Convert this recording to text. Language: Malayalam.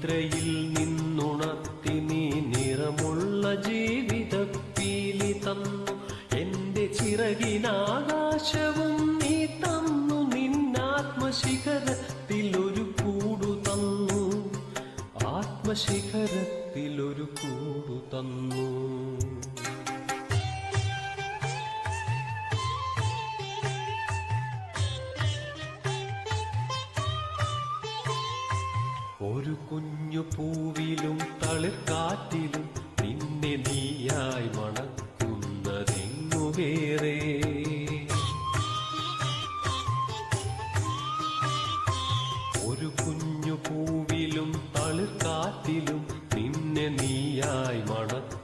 നിദ്രയിൽ നിന്നുണർത്തി നീ നിറമുള്ള ജീവിതപ്പീലി തന്നു. എന്റെ ചിറകിനാകാശവും നീ തന്നു. നിന്നാത്മശിഖരത്തിലൊരു കൂടു തന്നു. ആത്മശിഖരത്തിലൊരു കൂടു തന്നു. ഒരു കുഞ്ഞു പൂവിലും തളിർക്കാറ്റിലും നിന്നെ നീയായി മണക്കുന്നതെങ്ങു വേറെ. ഒരു കുഞ്ഞു പൂവിലും തളിർക്കാറ്റിലും നിന്നെ നീയായി മണക്കുന്ന